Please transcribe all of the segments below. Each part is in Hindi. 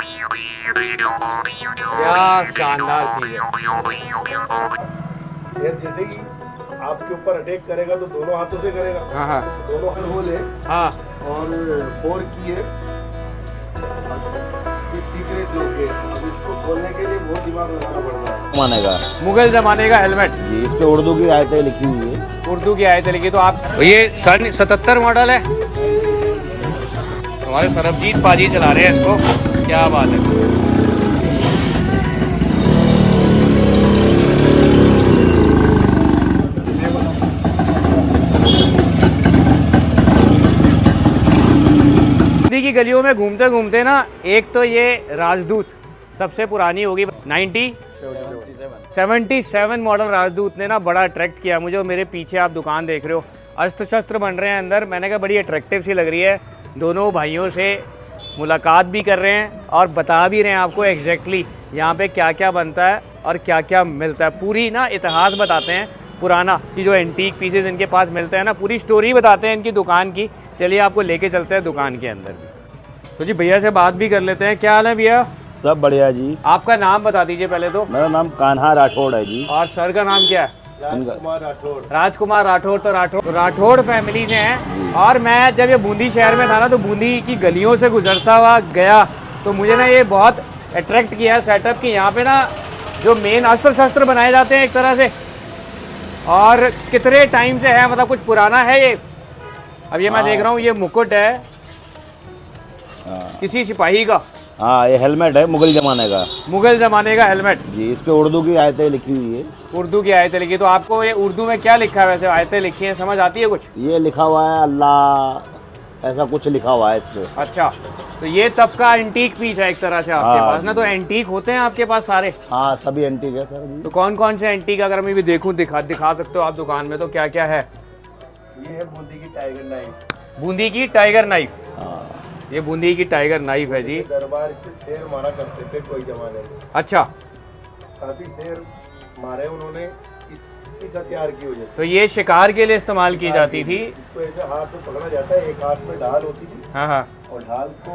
क्या शानदार चीज है। शेर जैसे ही आपके ऊपर अटैक करेगा तो दोनों हाथों से करेगा। हाँ हाँ दोनों हाथ होल है हाँ। और 4 की है। सीक्रेट लॉक है। अब इसको खोलने के लिए बहुत दिमाग लगाना पड़ता है। जमाने का मुगल जमाने का हेलमेट जी, इस पे उर्दू की आयतें लिखी हुई है। उर्दू की आयतें लिखी। तो आप ये सन 77 मॉडल है। हमारे सरबजीत पाजी चला रहे हैं इसको। क्या बात है। दिल्ली की गलियों में घूमते घूमते ना, एक तो ये राजदूत सबसे पुरानी होगी 77 मॉडल राजदूत ने ना बड़ा अट्रैक्ट किया मुझे। और मेरे पीछे आप दुकान देख रहे हो, अस्त्र शस्त्र बन रहे हैं अंदर। मैंने कहा बड़ी अट्रैक्टिव सी लग रही है। दोनों भाइयों से मुलाकात भी कर रहे हैं और बता भी रहे हैं आपको एग्जैक्टली यहाँ पे क्या क्या बनता है और क्या क्या मिलता है। पूरी ना इतिहास बताते हैं पुराना, कि जो एंटीक पीसेज इनके पास मिलते हैं ना, पूरी स्टोरी बताते हैं इनकी दुकान की। चलिए आपको लेके चलते हैं दुकान के अंदर भी। तो जी भैया से बात भी कर लेते हैं। क्या हाल है भैया? सब बढ़िया जी। आपका नाम बता दीजिए पहले तो। मेरा नाम कान्हा राठौड़ है जी। और सर का नाम क्या है? राजकुमार राठौड़। राजकुमार राठौड़। तो राठौड़ फैमिली से हैं। और मैं जब ये बूंदी शहर में था ना, तो बूंदी की गलियों से गुजरता हुआ गया तो मुझे ना ये बहुत अट्रैक्ट किया सेटअप कि यहाँ पे ना जो मेन अस्त्र शस्त्र बनाए जाते हैं एक तरह से, और कितने टाइम से है, मतलब कुछ पुराना है ये। अब ये मैं देख रहा हूँ, ये मुकुट है किसी सिपाही का। हाँ, ये हेलमेट है मुगल जमाने का। मुगल जमाने का हेलमेट जी, इस पे उर्दू की आयतें लिखी हुई है। उर्दू की आयतें लिखी। तो आपको ये उर्दू में क्या लिखा है? वैसे आयतें लिखी हैं, समझ आती है कुछ? ये लिखा हुआ है अल्लाह, ऐसा कुछ लिखा हुआ है इस पे। अच्छा, तो ये तब का एंटीक पीस है एक तरह से आपके हाँ पास ना। तो एंटीक होते हैं आपके पास सारे? हाँ, सभी एंटीक है सर जी। तो कौन कौन से एंटीक अगर मैं भी देखूं, दिखा सकते हो आप दुकान में, तो क्या क्या है? ये है बूंदी की टाइगर नाइफ। बूंदी की टाइगर नाइफ। हाँ, ये बूंदी की टाइगर नाइफ है जी। दरबार से शेर मारा करते थे कोई जमाने में। अच्छा, काफी शेर मारे उन्होंने इस हथियार की वजह से। तो ये शिकार के लिए इस्तेमाल की जाती थी। इसको ऐसे हाथ में पकड़ा जाता है, एक हाथ में ढाल होती थी। हाँ हाँ और ढाल को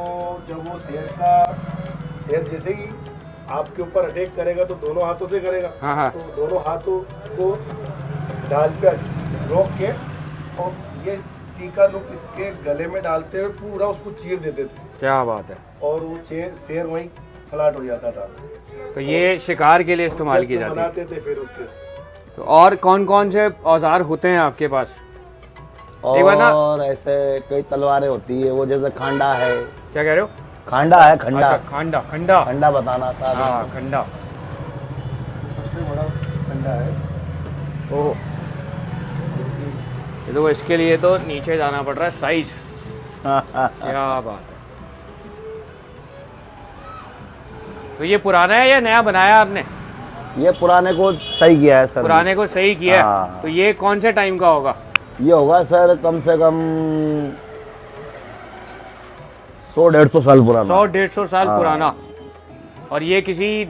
जब वो शेर जैसे ही आपके ऊपर अटैक करेगा तो दोनों हाथों से करेगा। हाँ हाँ। तो दोनों हाथों को ढाल पे रोक के और ये टीका नुक इसके गले में डालते हुए पूरा उसको चीर देते थे। क्या बात है। और वो शेर वहीं फ्लैट हो जाता था। तो ये शिकार के लिए इस्तेमाल की जाती बनाते थे फिर उससे। तो और कौन कौन से औजार होते हैं आपके पास? एक बार ना, और ऐसे कई तलवारें होती है, वो जैसे खांडा है। क्या कह रहे हो? खांडा है, खंडा। अच्छा, खंडा। खंडा खंडा बताना था। हाँ, खंडा। सबसे बड़ा खंडा है। ओह, ये तो इसके लिए तो नीचे जाना पड़ रहा है साइज। क्या बात है। तो ये पुराना है या नया बनाया आपने? ये पुराने को सही किया है सर। पुराने को सही किया है। हाँ। तो ये कौन से टाइम का होगा? ये होगा सर कम से कम 100-150 साल पुराना। 100-150 साल पुराना। और ये किसी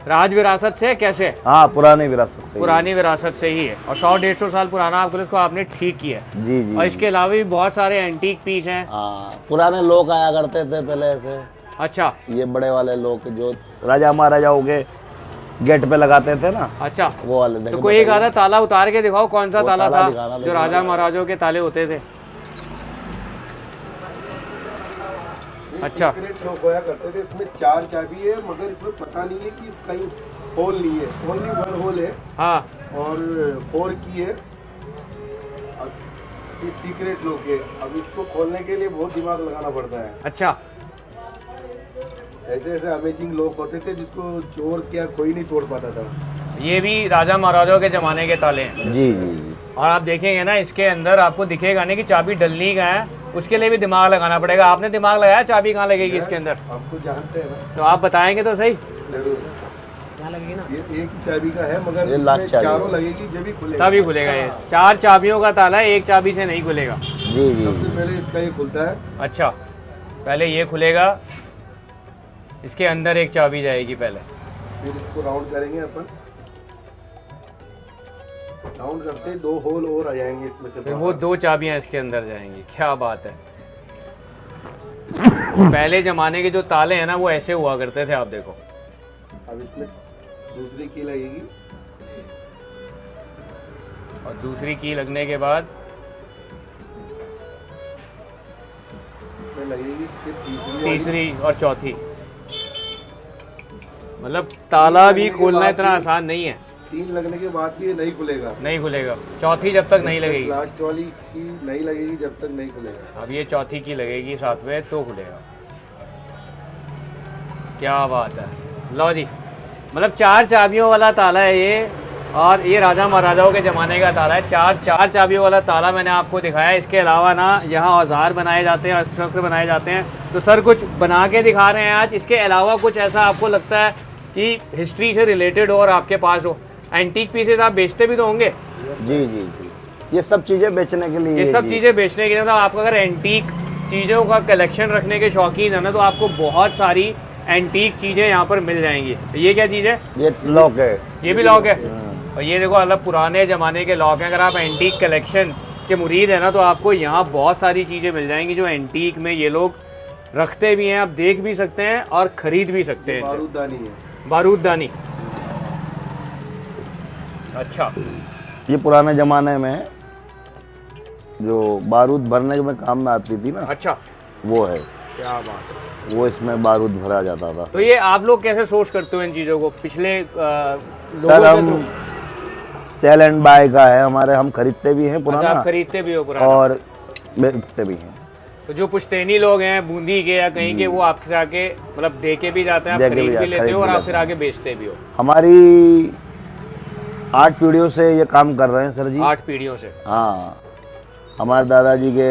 राज विरासत से कैसे? हाँ, पुरानी विरासत से। पुरानी विरासत से ही है। और 100-150 साल पुराना आपको इसको आपने ठीक किया है। जी जी। और इसके अलावा भी बहुत सारे एंटीक पीस हैं। हाँ, पुराने लोग आया करते थे पहले ऐसे। अच्छा ये बड़े वाले लोग जो राजा महाराजाओं के गेट पे लगाते थे ना। अच्छा, वो वाले। तो कोई एक आधा ताला उतार के दिखाओ, कौन सा ताला था दिखाना, जो राजा महाराजाओं के ताले होते थे? अच्छा, सीक्रेट लॉक होया करते थे। इसमें 4 चाबी है, मगर इसमें पता नहीं है कि कहीं होल नहीं है। ओनली 1 होल है। हाँ। और 4 की है। अब ये सीक्रेट लॉक है। अब इसको खोलने के लिए बहुत दिमाग लगाना पड़ता है। अच्छा, ऐसे ऐसे अमेजिंग लॉक होते थे जिसको चोर क्या कोई नहीं तोड़ पाता था। ये भी राजा महाराजाओं के ज़माने के ताले हैं। जी जी जी। और आप देखेंगे ना, इसके अंदर आपको दिखेगा नहीं कि चाबी डलनी का है, उसके लिए भी दिमाग लगाना पड़ेगा। आपने दिमाग लगाया चाबी कहाँ लगेगी इसके अंदर? आपको जानते हैं ना। तो आप बताएंगे तो सही। जरूर। क्या लगेगी ना? ये एक ही चाबी का है, मगर ये लाख इसमें चाबी चारों है। लगेगी जब ही खुलेगा। तभी खुलेगा ये। 4 चाबियों का ताला है, एक चाबी से नहीं खुलेगा। जी जी। सबसे पहले इसका ये खुलता है। अच्छा, पहले ये खुलेगा, इसके अंदर एक चाबी जाएगी पहले। फिर इसको राउंड करेंगे अपन। राउंड करते 2 होल और आ जाएंगे इसमें से। फिर वो 2 चाबियां इसके अंदर जाएंगी। क्या बात है। पहले जमाने के जो ताले हैं ना वो ऐसे हुआ करते थे, आप देखो। अब इसमें दूसरी की लगेगी और दूसरी की लगने के बाद इसमें लगेगी फिर तीसरी और चौथी। मतलब ताला भी खोलना इतना आसान नहीं है। 3 लगने के बाद भी ये नहीं खुलेगा। नहीं खुलेगा, चौथी जब तक नहीं लगेगी। लास्ट वाली की नहीं लगेगी जब तक नहीं खुलेगा। अब ये चौथी की लगेगी साथ में तो खुलेगा। क्या बात है। लो जी, मतलब 4 चाबियों वाला ताला है ये, और ये राजा महाराजाओं के ज़माने का ताला है। चार चाबियों वाला ताला मैंने आपको दिखाया। इसके अलावा ना यहाँ औजार बनाए जाते हैं, अस्त्र शस्त्र बनाए जाते हैं। तो सर कुछ बना के दिखा रहे हैं आज। इसके अलावा कुछ ऐसा आपको लगता है कि हिस्ट्री से रिलेटेड हो और आपके पास हो? एंटीक पीसेस आप बेचते भी तो होंगे? जी जी जी, ये सब चीज़ें बेचने के लिए। ये सब चीज़ें बेचने के लिए, मतलब आपको अगर एंटीक चीज़ों का कलेक्शन रखने के शौकीन है ना, तो आपको बहुत सारी एंटीक चीज़ें यहाँ पर मिल जाएंगी। तो ये क्या चीज़ है? ये लॉक है। ये भी लॉक है। और ये देखो मतलब पुराने ज़माने के लॉक हैं। अगर आप एंटीक कलेक्शन के मुरीद हैं ना, तो आपको यहाँ बहुत सारी चीज़ें मिल जाएंगी जो एंटीक में ये लोग रखते भी हैं। आप देख भी सकते हैं और ख़रीद भी सकते हैं। बारूददानी है। बारूददानी, अच्छा। ये पुराने ज़माने में जो बारूद भरने में काम में आती थी ना, अच्छा, वो है। क्या बात है। वो इसमें बारूद भरा जाता था। तो ये आप लोग कैसे सोर्स करते हो इन चीज़ों को? पिछले सर लोगों के हम सेल एंड बाय का है हमारे, हम खरीदते भी हैं पुराना। आप खरीदते भी हो पुराना और बेचते भी हैं। तो जो पुश्तैनी लोग हैं बूंदी के या कहीं के, वो आपके से आके मतलब दे के भी जाते हैं, आप खरीद भी लेते हो और आप फिर आगे बेचते भी हो? हमारी 8 पीढ़ियों से ये काम कर रहे हैं सर जी। 8 पीढ़ियों से? हाँ, हमारे दादाजी के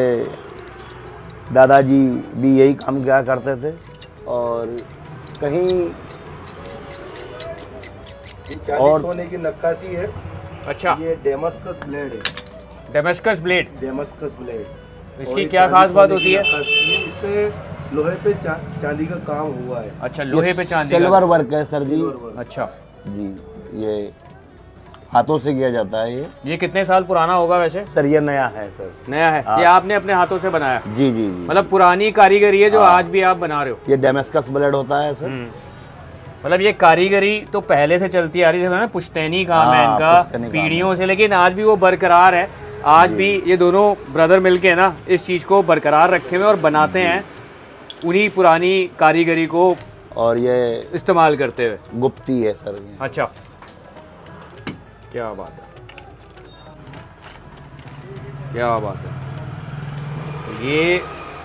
दादाजी भी यही काम किया करते थे। और कहीं और सोने की नक्काशी है। अच्छा, ये डेमस्कस ब्लेड है। Damascus blade? Damascus blade. इसकी क्या खास बात होती है? इस पे लोहे पे चांदी का काम हुआ है। अच्छा, लोहे पे चांदी सिल्वर वर्क है सर जी। अच्छा जी, ये हाथों से किया जाता है। ये कितने साल पुराना होगा वैसे? सर ये नया है सर। नया है? ये आपने अपने हाथों से बनाया? जी जी जी। मतलब पुरानी कारीगरी है जो आज भी आप बना रहे हो? ये डेमस्कस ब्लेड होता है सर। मतलब ये कारीगरी तो पहले से चलती आ रही है ना, पुश्तैनी काम है इनका पीढ़ियों से, लेकिन आज भी वो बरकरार है। आज भी ये दोनों ब्रदर मिलके ना इस चीज़ को बरकरार रखे हुए और बनाते हैं उन्हीं पुरानी कारीगरी को, और ये इस्तेमाल करते हुए। गुप्ती है सर ये। अच्छा, क्या बात है, क्या बात है। ये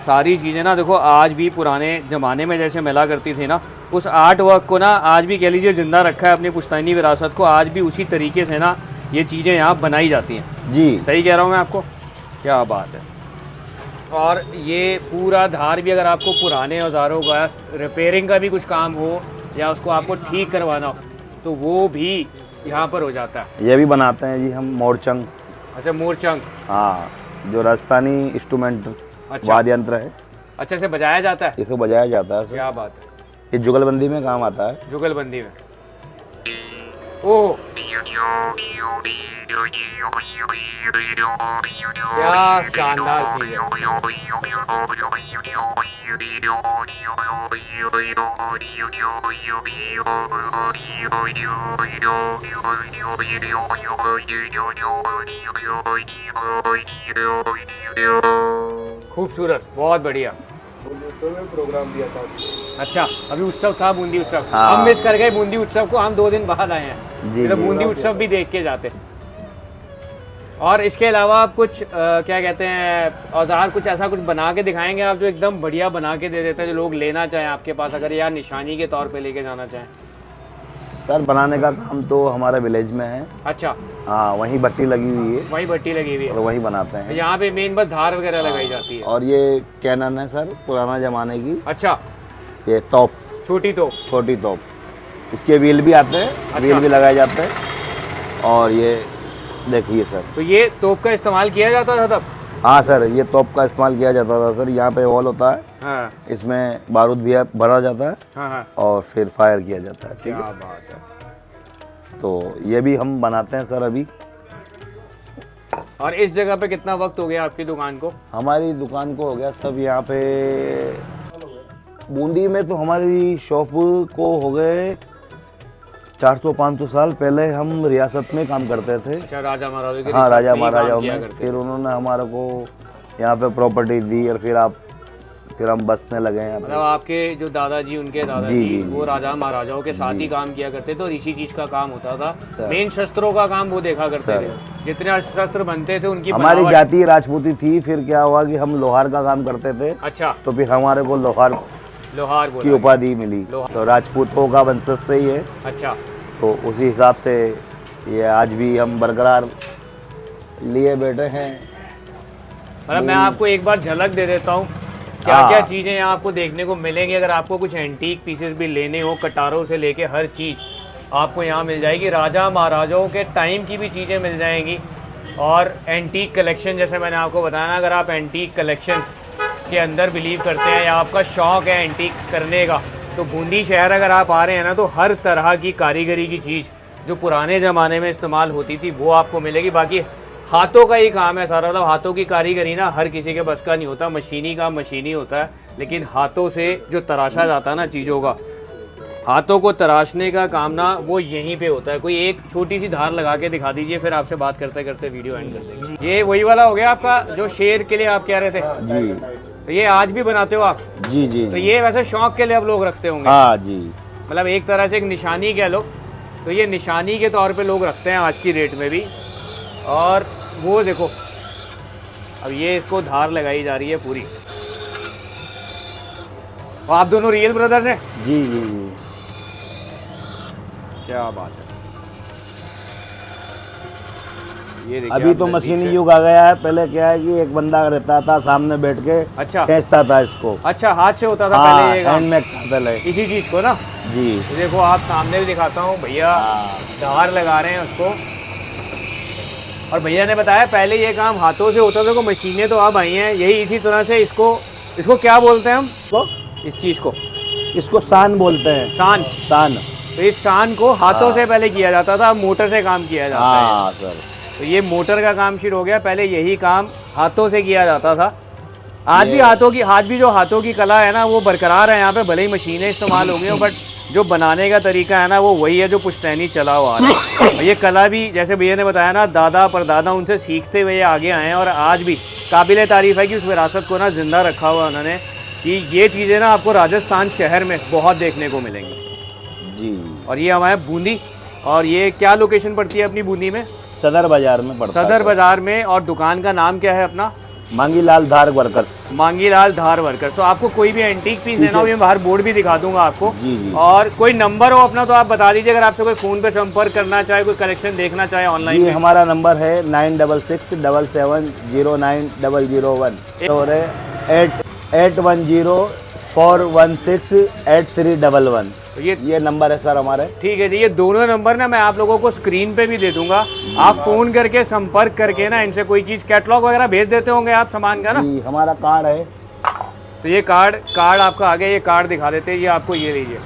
सारी चीज़ें ना देखो आज भी पुराने ज़माने में जैसे मिला करती थी ना, उस आर्ट वर्क को ना आज भी कह लीजिए ज़िंदा रखा है अपनी पुश्तैनी विरासत को। आज भी उसी तरीके से ना ये चीज़ें यहाँ बनाई जाती हैं। जी सही कह रहा हूँ मैं आपको? क्या बात है। और ये पूरा धार भी अगर आपको पुराने औजारों का रिपेयरिंग का भी कुछ काम हो या उसको आपको ठीक करवाना हो तो वो भी यहाँ पर हो जाता है। ये भी बनाते हैं जी हम, मोरचंग। अच्छा, मोरचंग। हाँ, जो राजस्थानी इंस्ट्रूमेंट अच्छा, वाद्य यंत्र है। अच्छा से बजाया जाता है? इसे बजाया जाता है सर। क्या बात है। ये जुगलबंदी में काम आता है। जुगलबंदी में? ओह, क्या शानदार चीज़ है। खूबसूरत, बहुत बढ़िया। प्रोग्राम दिया था। अच्छा, अभी उत्सव था, बूंदी उत्सव। हाँ। हम मिस कर गए बूंदी उत्सव को, हम 2 दिन बाद आए हैं। जी, तो जी। बूंदी उत्सव भी देख के जाते। और इसके अलावा आप कुछ क्या कहते हैं औजार कुछ ऐसा कुछ बना के दिखाएंगे आप जो एकदम बढ़िया बना के दे देते हैं, जो लोग लेना चाहें आपके पास, अगर यार निशानी के तौर पे लेके जाना चाहें? सर बनाने का काम तो हमारे विलेज में है। अच्छा, हाँ, वहीं भट्टी लगी हुई है वही भट्टी लगी हुई और है। वहीं बनाते हैं। यहाँ पे मेन बस धार वगैरह लगाई जाती है। और ये कैनन है सर, पुराना जमाने की। अच्छा, ये तोप, छोटी तो? छोटी तोप। इसके व्हील भी आते हैं। अच्छा। व्हील भी लगाए जाते हैं। और ये देखिए सर। तो ये तोप का इस्तेमाल किया जाता था तब? हाँ सर, ये तोप का इस्तेमाल किया जाता था सर। यहाँ पे हॉल होता है, हाँ इसमें बारूद भी भरा जाता है हाँ हाँ। और फिर फायर किया जाता है। ठीक क्या है, बात है। तो ये भी हम बनाते हैं सर अभी। और इस जगह पे कितना वक्त हो गया आपकी दुकान को? हमारी दुकान को हो गया सब यहाँ पे बूंदी में तो हमारी शॉप को हो गए 400-500 साल। पहले हम रियासत में काम करते थे। अच्छा, राजा महाराजाओं के हाँ, रियासत राजा में ही काम महाराजाओं किया में। करते फिर थे। उन्होंने हमारे को यहाँ पे प्रॉपर्टी दी और फिर हम बसने लगे हैं। मतलब आपके जो दादाजी, उनके दादाजी, जी, जी, वो राजा महाराजाओं के साथ ही काम किया करते थे और इसी चीज का काम होता था। सर। मेन शस्त्रों का काम वो देखा करते सर। थे। जितने अस्त्र शस्त्र बनते थे उनकी हमारी बनावट- जाति राजपूती थी। फिर क्या हुआ कि हम लोहार का काम करते थे, अच्छा, तो फिर हमारे को लोहार लोहार की बोला। उपाधि मिली। लोहार। तो राजपूतों का वंशज से ही है, अच्छा, तो उसी हिसाब से ये आज भी हम बरकरार लिए बैठे हैं। मतलब मैं आपको एक बार झलक दे देता हूँ क्या हाँ। क्या चीजें यहाँ आपको देखने को मिलेंगी। अगर आपको कुछ एंटीक पीसेस भी लेने हो, कटारों से लेके हर चीज आपको यहाँ मिल जाएगी। राजा महाराजाओं के टाइम की भी चीजें मिल जाएंगी और एंटीक कलेक्शन, जैसे मैंने आपको बताया ना, अगर आप एंटीक कलेक्शन के अंदर बिलीव करते हैं या आपका शौक है एंटीक करने का, तो बूंदी शहर अगर आप आ रहे हैं ना, तो हर तरह की कारीगरी की चीज़ जो पुराने ज़माने में इस्तेमाल होती थी वो आपको मिलेगी। बाकी हाथों का ही काम है सारा, मतलब हाथों की कारीगरी ना हर किसी के बस का नहीं होता। मशीनी काम मशीनी होता है, लेकिन हाथों से जो तराशा जाता है ना चीज़ों का, हाथों को तराशने का काम ना वो यहीं पे होता है। कोई एक छोटी सी धार लगा के दिखा दीजिए, फिर आपसे बात करते करते वीडियो एंड कर देंगे। ये वही वाला हो गया आपका जो शेर के लिए आप कह रहे थे, जी तो ये आज भी बनाते हो आप? जी जी तो जी। ये वैसे शौक के लिए आप लोग रखते होंगे? हाँ जी। मतलब एक तरह से एक निशानी कह लो, तो ये निशानी के तौर पे लोग रखते हैं आज की डेट में भी। और वो देखो, अब ये इसको धार लगाई जा रही है पूरी। और आप दोनों रियल ब्रदर्स हैं? जी जी जी। क्या बात है। ये देखिए अभी आप तो नज़दीक मशीनी से- युग आ गया है। पहले क्या है कि एक बंदा रहता था सामने बैठ के, अच्छा खींचता था इसको। अच्छा, हाथ से होता था हाँ, पहले ये काम, हैंड में था पहले। इसी चीज को ना। जी। तो देखो आप सामने भी दिखाता हूँ, भैया धार लगा रहे हैं उसको। और भैया ने बताया पहले ये काम हाथों से होता था, को मशीनें तो अब आई हैं। यही इसी तरह से इसको क्या बोलते हैं हम, तो इस चीज को? इसको सान बोलते हैं। शान। सान। तो इस शान को हाथों से पहले किया जाता था, अब मोटर से काम किया जाता है। हाँ सर। तो ये मोटर का काम शुरू हो गया, पहले यही काम हाथों से किया जाता था। आज भी हाथों की कला है ना वो बरकरार है यहाँ पे, भले ही मशीनें इस्तेमाल हो गई हो, बट जो बनाने का तरीका है ना वो वही है जो पुश्तैनी चला हुआ है। और ये कला भी जैसे भैया ने बताया ना, दादा परदादा उनसे सीखते हुए ये आगे आए हैं और आज भी काबिल तारीफ है कि उस विरासत को ना जिंदा रखा हुआ उन्होंने, कि ये चीज़ें ना आपको राजस्थान शहर में बहुत देखने को मिलेंगी। जी। और ये हमारे बूंदी, और ये क्या लोकेशन पड़ती है अपनी बूंदी में? सदर बाजार में पड़ता है। सदर बाजार में। और दुकान का नाम क्या है अपना? मांगीलाल धार वर्कर्स। मांगीलाल धार वर्कर्स। तो आपको कोई भी एंटीक पीस लेना हो, ये बाहर बोर्ड भी दिखा दूंगा आपको। जी जी। और कोई नंबर हो अपना तो आप बता दीजिए, अगर आपसे कोई फ़ोन पे संपर्क करना चाहे, कोई कलेक्शन देखना चाहे ऑनलाइन। जी हमारा नंबर है 9667700001 और 8104168311। तो ये नंबर है सर हमारे। ठीक है जी, ये दोनों नंबर ना मैं आप लोगों को स्क्रीन पे भी दे दूंगा। आप फ़ोन करके संपर्क करके ना इनसे कोई चीज़, कैटलॉग वगैरह भेज देते होंगे आप सामान का ना? जी हमारा कार्ड है। तो ये कार्ड आपका आ गया, ये कार्ड दिखा देते हैं। ये आपको ये लीजिए,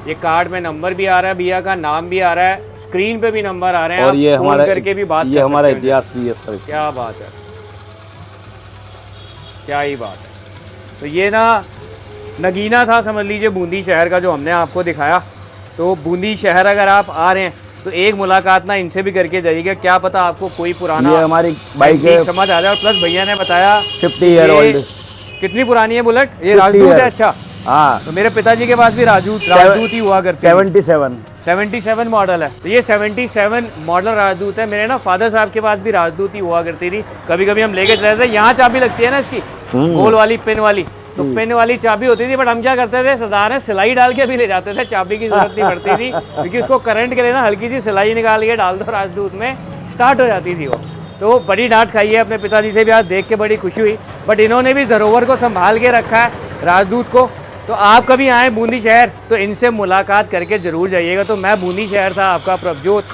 ये कार्ड में नंबर भी आ रहा है, भैया का नाम भी आ रहा है, स्क्रीन पे भी नंबर आ रहे हैं। और आप ये फोन हमारा करके भी बात ये कर हमारा सकते हैं। इतिहास भी है सर। क्या बात है, क्या ही बात है। तो ये ना नगीना था समझ लीजिए बूंदी शहर का जो हमने आपको दिखाया। तो बूंदी शहर अगर आप आ रहे हैं तो एक मुलाकात ना इनसे भी करके जाइएगा, क्या पता आपको कोई पुराना ये हमारी बाइक है, समझ आ जाए। और प्लस भैया ने बताया 50 ईयर ओल्ड। कितनी पुरानी है बुलेट? ये 50 राजदूत है। years। अच्छा, हाँ तो मेरे पिताजी के पास भी राजदूत ही हुआ करती है। 77 मॉडल है। तो ये 77 मॉडल राजदूत है। मेरे ना फादर साहब के पास भी राजदूत ही हुआ करती थी। कभी कभी हम लेके चले थे। यहाँ चाबी लगती है ना इसकी, गोल वाली पिन वाली, तो पिन वाली चाबी होती थी। बट हम क्या करते थे, सरदार है सिलाई डाल के भी ले जाते थे, चाबी की जरूरत नहीं पड़ती थी, क्योंकि उसको करंट के लिए ना हल्की सी सिलाई निकाल के डाल दो राजदूत में, स्टार्ट हो जाती थी वो। तो बड़ी डांट खाई है अपने पिताजी से भी, आज देख के बड़ी खुशी हुई। बट इन्होंने भी धरोहर को संभाल के रखा है, राजदूत को। तो आप कभी आए बूंदी शहर तो इनसे मुलाकात करके ज़रूर जाइएगा। तो मैं बूंदी शहर था आपका प्रभजोत,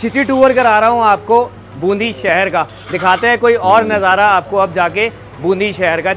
सिटी टूर करा रहा हूँ आपको बूंदी शहर का। दिखाते हैं कोई और नज़ारा आपको अब जाके बूंदी शहर का।